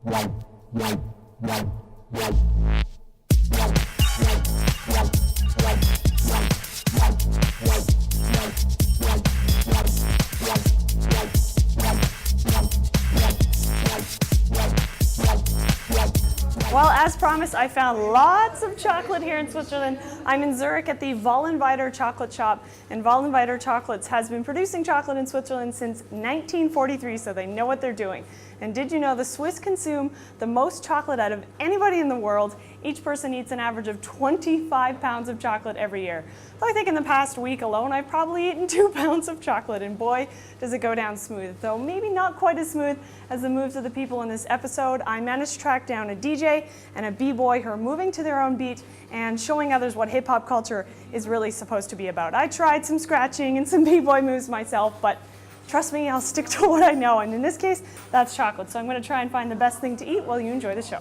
Well, as promised, I found lots of chocolate here in Switzerland. I'm in Zurich at the Wallenweider chocolate shop, and Wallenweider Chocolates has been producing chocolate in Switzerland since 1943, so they know what they're doing. And did you know the Swiss consume the most chocolate out of anybody in the world? Each person eats an average of 25 pounds of chocolate every year. So I think in the past week alone, I've probably eaten 2 pounds of chocolate, and boy, does it go down smooth. Though maybe not quite as smooth as the moves of the people in this episode. I managed to track down a DJ and a b-boy who are moving to their own beat and showing others what hip-hop culture is really supposed to be about. I tried some scratching and some b-boy moves myself, but trust me, I'll stick to what I know, and in this case, that's chocolate. So I'm going to try and find the best thing to eat while you enjoy the show.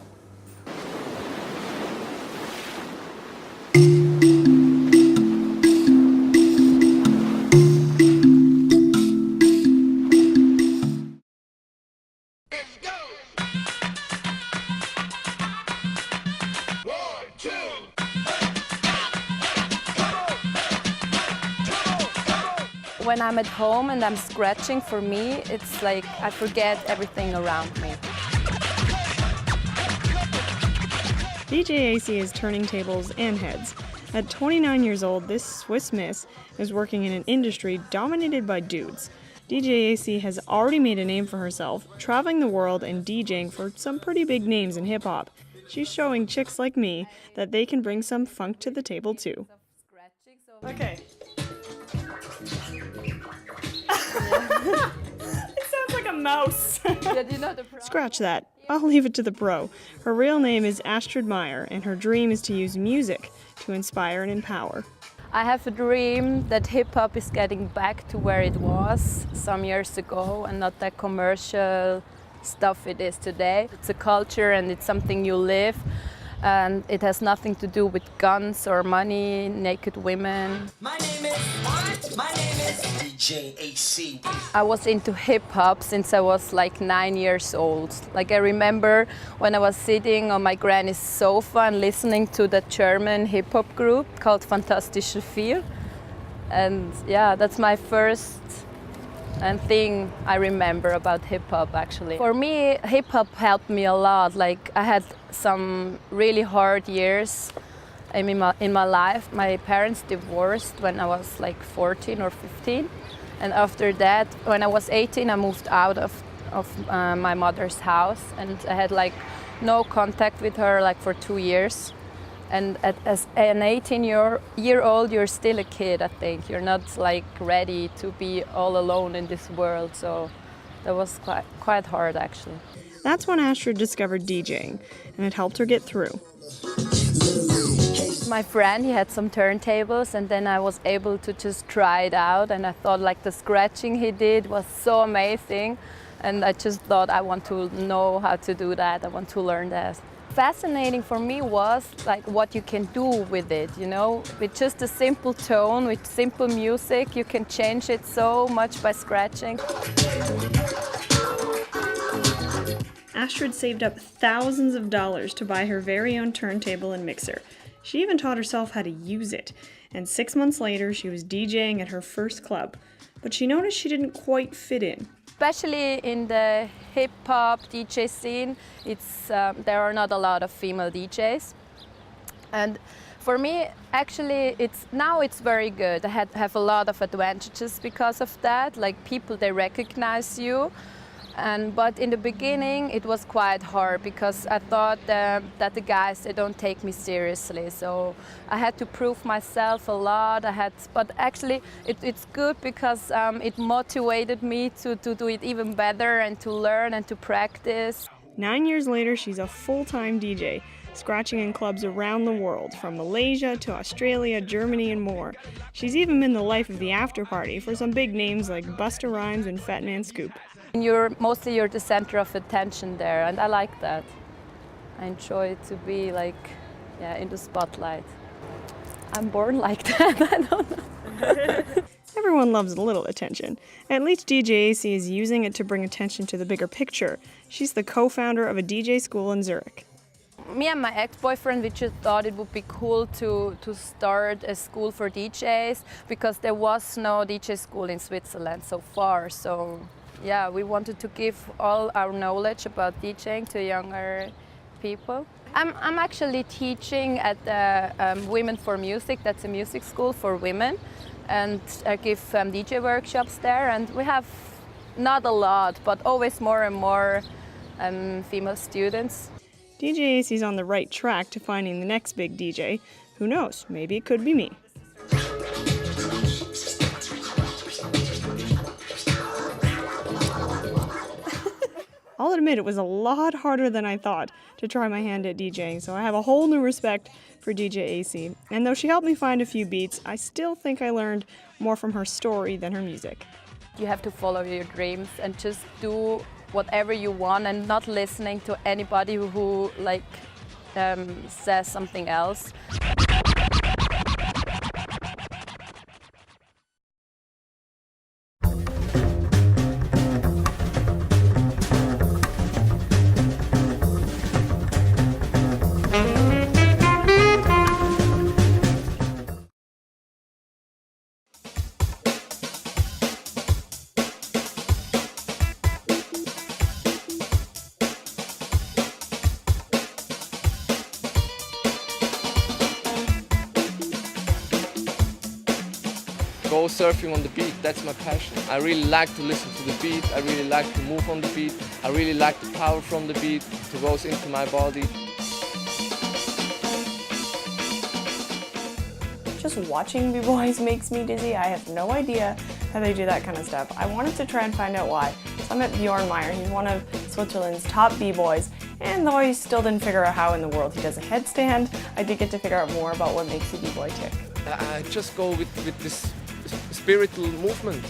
When I'm at home and I'm scratching, for me, it's like I forget everything around me. DJ AC is turning tables and heads. At 29 years old, this Swiss miss is working in an industry dominated by dudes. DJ AC has already made a name for herself, traveling the world and DJing for some pretty big names in hip-hop. She's showing chicks like me that they can bring some funk to the table too. Okay. It sounds like a mouse. Scratch that. I'll leave it to the pro. Her real name is Astrid Meyer, and her dream is to use music to inspire and empower. I have a dream that hip-hop is getting back to where it was some years ago and not that commercial stuff it is today. It's a culture and it's something you live, and it has nothing to do with guns or money, naked women. My name is what? My name is DJ AC. I was into hip-hop since I was like 9 years old. Like I remember when I was sitting on my granny's sofa and listening to the German hip-hop group called Fantastische Vier. And yeah, that's my first thing I remember about hip-hop actually. For me, hip-hop helped me a lot. Like I had some really hard years in my life. My parents divorced when I was like 14 or 15. And after that, when I was 18, I moved out of my mother's house, and I had like no contact with her like for 2 years. And as an 18-year-old, you're still a kid, I think. You're not like ready to be all alone in this world. So that was quite hard actually. That's when Astrid discovered DJing, and it helped her get through. My friend, he had some turntables, and then I was able to just try it out, and I thought like the scratching he did was so amazing, and I just thought I want to know how to do that, I want to learn that. Fascinating for me was like what you can do with it, you know, with just a simple tone, with simple music, you can change it so much by scratching. Astrid saved up thousands of dollars to buy her very own turntable and mixer. She even taught herself how to use it, and 6 months later she was DJing at her first club. But she noticed she didn't quite fit in. Especially in the hip-hop DJ scene, there are not a lot of female DJs. And for me, actually, now it's very good. I have a lot of advantages because of that. Like people, they recognize you. But in the beginning, it was quite hard because I thought that the guys, they don't take me seriously. So I had to prove myself a lot. But actually, it's good because it motivated me to do it even better and to learn and to practice. 9 years later, she's a full-time DJ, scratching in clubs around the world, from Malaysia to Australia, Germany, and more. She's even been the life of the after-party for some big names like Busta Rhymes and Fat Man Scoop. You're the center of attention there, and I like that. I enjoy to be like, in the spotlight. I'm born like that, I don't know. Everyone loves a little attention. At least DJ AC is using it to bring attention to the bigger picture. She's the co-founder of a DJ school in Zurich. Me and my ex-boyfriend, we just thought it would be cool to start a school for DJs because there was no DJ school in Switzerland so far. So yeah, we wanted to give all our knowledge about DJing to younger people. I'm actually teaching at the Women for Music. That's a music school for women, and I give DJ workshops there. And we have not a lot, but always more and more female students. DJ AC's on the right track to finding the next big DJ. Who knows, maybe it could be me. I'll admit it was a lot harder than I thought to try my hand at DJing, so I have a whole new respect for DJ AC. And though she helped me find a few beats, I still think I learned more from her story than her music. You have to follow your dreams and just do whatever you want and not listening to anybody who says something else. Go surfing on the beat, that's my passion. I really like to listen to the beat, I really like to move on the beat, I really like the power from the beat to go into my body. Just watching b-boys makes me dizzy. I have no idea how they do that kind of stuff. I wanted to try and find out why. So I met Bjorn Meyer. He's one of Switzerland's top b-boys, and though I still didn't figure out how in the world he does a headstand, I did get to figure out more about what makes a b-boy tick. I just go with this spiritual movement.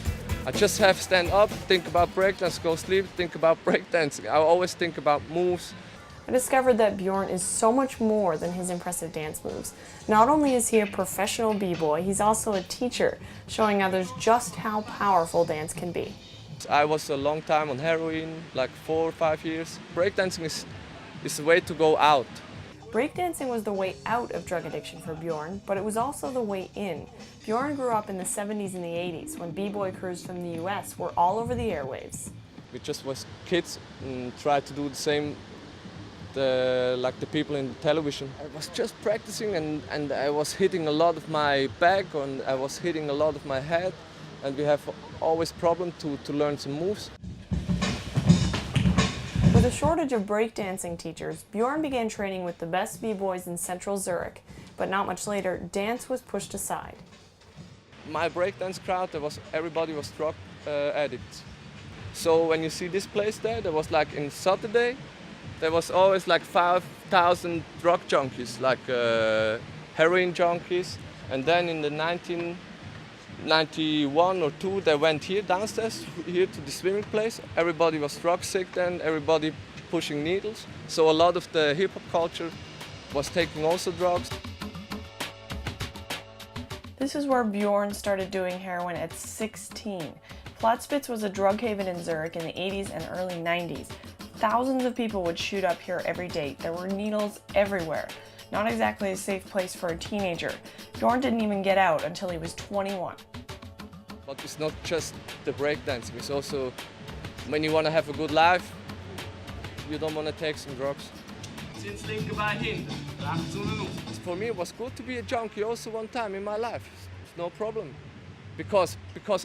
I just have stand up, think about breakdance, go sleep, think about breakdancing. I always think about moves. I discovered that Bjorn is so much more than his impressive dance moves. Not only is he a professional b-boy, he's also a teacher, showing others just how powerful dance can be. I was a long time on heroin, like 4 or 5 years. Breakdancing is a way to go out. Breakdancing was the way out of drug addiction for Bjorn, but it was also the way in. Bjorn grew up in the 70s and the 80s when b-boy crews from the US were all over the airwaves. We just was kids and tried to do the same like the people in the television. I was just practicing and I was hitting a lot of my back and I was hitting a lot of my head, and we have always problem to learn some moves. With a shortage of breakdancing teachers, Bjorn began training with the best b-boys in central Zurich, but not much later, dance was pushed aside. My breakdance crowd, everybody was drug addicts. So when you see this place there was like in Saturday, there was always like 5,000 drug junkies, like heroin junkies. And then in the 1991 or 2, they went here downstairs, here to the swimming place. Everybody was drug sick then, everybody pushing needles. So a lot of the hip hop culture was taking also drugs. This is where Bjorn started doing heroin at 16. Platzspitz was a drug haven in Zurich in the 80s and early 90s. Thousands of people would shoot up here every day. There were needles everywhere. Not exactly a safe place for a teenager. Bjorn didn't even get out until he was 21. But it's not just the breakdancing, it's also when you want to have a good life, you don't want to take some drugs. For me it was good to be a junkie also one time in my life, it's no problem. Because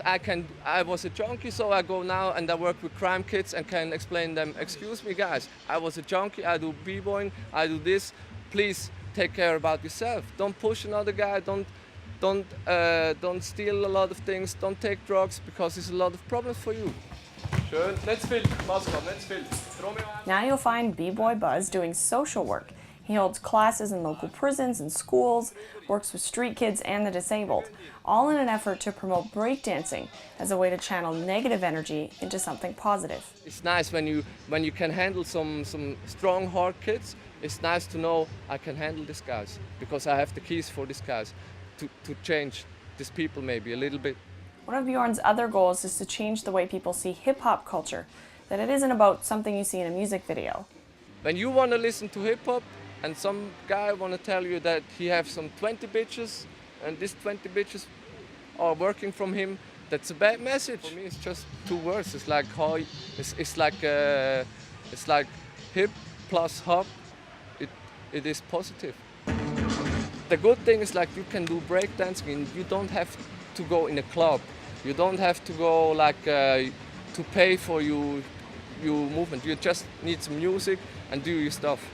I was a junkie, so I go now and I work with crime kids and can explain them, excuse me guys, I was a junkie, I do b-boying, I do this, please take care about yourself. Don't push another guy, don't steal a lot of things, don't take drugs, because it's a lot of problems for you. Schön, let's film, Mascot, let's film. Now you'll find b-boy Buzz doing social work. He holds classes in local prisons and schools, works with street kids and the disabled, all in an effort to promote breakdancing as a way to channel negative energy into something positive. It's nice when you can handle some strong, hard kids. It's nice to know I can handle these guys because I have the keys for these guys to change these people maybe a little bit. One of Bjorn's other goals is to change the way people see hip-hop culture, that it isn't about something you see in a music video. When you want to listen to hip hop and some guy want to tell you that he have some 20 bitches and these 20 bitches are working from him, that's a bad message. For me, it's just two words. It's like it's like hip plus hop. It is positive. The good thing is like you can do breakdancing and you don't have to go in a club. You don't have to go like to pay for your movement. You just need some music and do your stuff.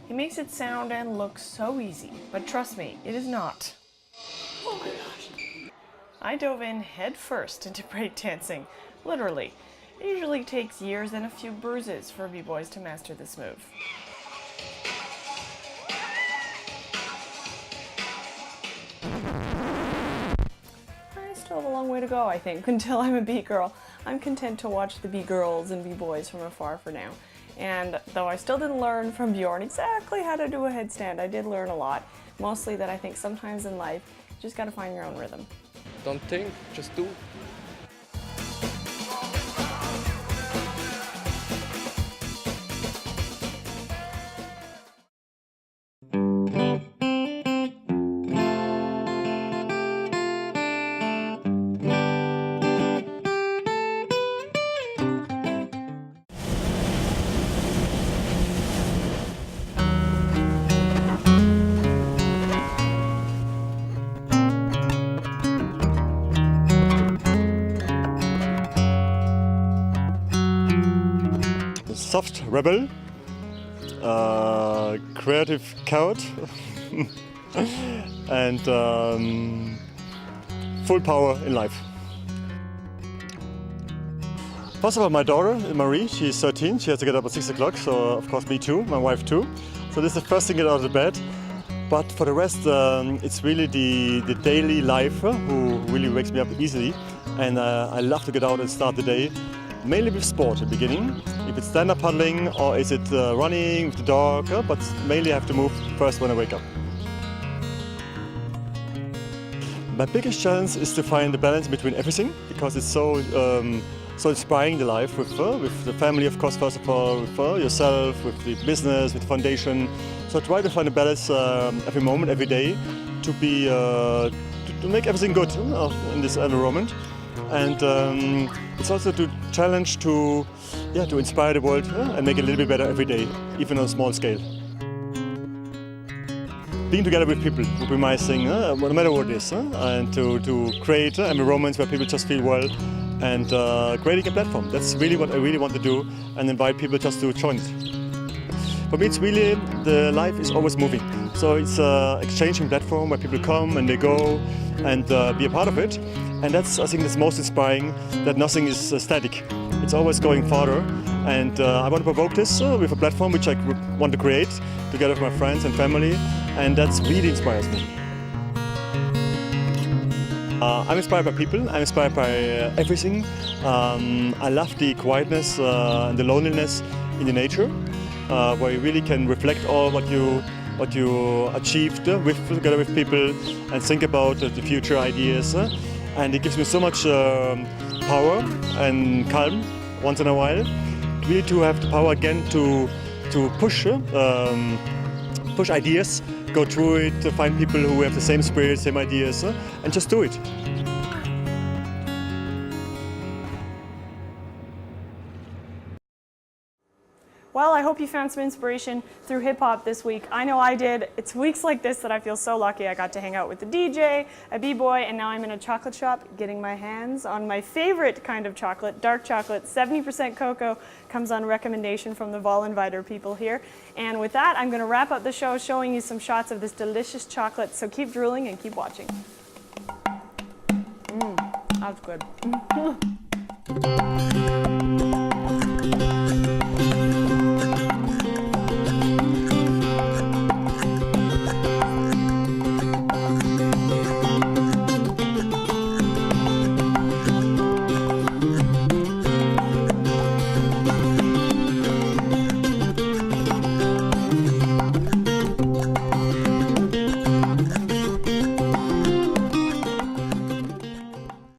He makes it sound and look so easy, but trust me, it is not. Oh my gosh. I dove in head first into breakdancing, literally. It usually takes years and a few bruises for b-boys to master this move. I still have a long way to go, I think, until I'm a b-girl. I'm content to watch the b-girls and b-boys from afar for now. And though I still didn't learn from Bjorn exactly how to do a headstand, I did learn a lot. Mostly that I think sometimes in life, you just gotta find your own rhythm. Don't think, just do. Soft rebel, creative coward, and full power in life. First of all, my daughter, Marie, she's 13. She has to get up at 6 o'clock, so of course me too, my wife too. So this is the first thing to get out of the bed. But for the rest, it's really the daily life who really wakes me up easily. And I love to get out and start the day. Mainly with sport at the beginning, if it's stand-up paddling or is it running with the dog, but mainly I have to move first when I wake up. My biggest challenge is to find the balance between everything, because it's so inspiring, the life with the family, of course, first of all, with yourself, with the business, with the foundation. So I try to find a balance every moment, every day, to be to make everything good in this environment. And it's also to challenge to inspire the world and make it a little bit better every day, even on a small scale. Being together with people would be my thing, no matter what it is, and to create environments where people just feel well, and creating a platform. That's really what I really want to do, and invite people just to join it. For me, it's really, the life is always moving. So it's an exchanging platform where people come and they go and be a part of it. And that's, I think, that's most inspiring, that nothing is static. It's always going farther. And I want to provoke this with a platform which I want to create together with my friends and family. And that really inspires me. I'm inspired by people, I'm inspired by everything. I love the quietness and the loneliness in the nature, where you really can reflect all what you achieved together with people and think about the future ideas. And it gives me so much power and calm once in a while. Really to have the power again to push ideas, go through it, to find people who have the same spirit, same ideas, and just do it. Well, I hope you found some inspiration through hip-hop this week. I know I did. It's weeks like this that I feel so lucky. I got to hang out with the DJ, a b-boy, and now I'm in a chocolate shop getting my hands on my favorite kind of chocolate, dark chocolate, 70% cocoa, comes on recommendation from the Vollenweider people here. And with that, I'm going to wrap up the show showing you some shots of this delicious chocolate, so keep drooling and keep watching. That's good.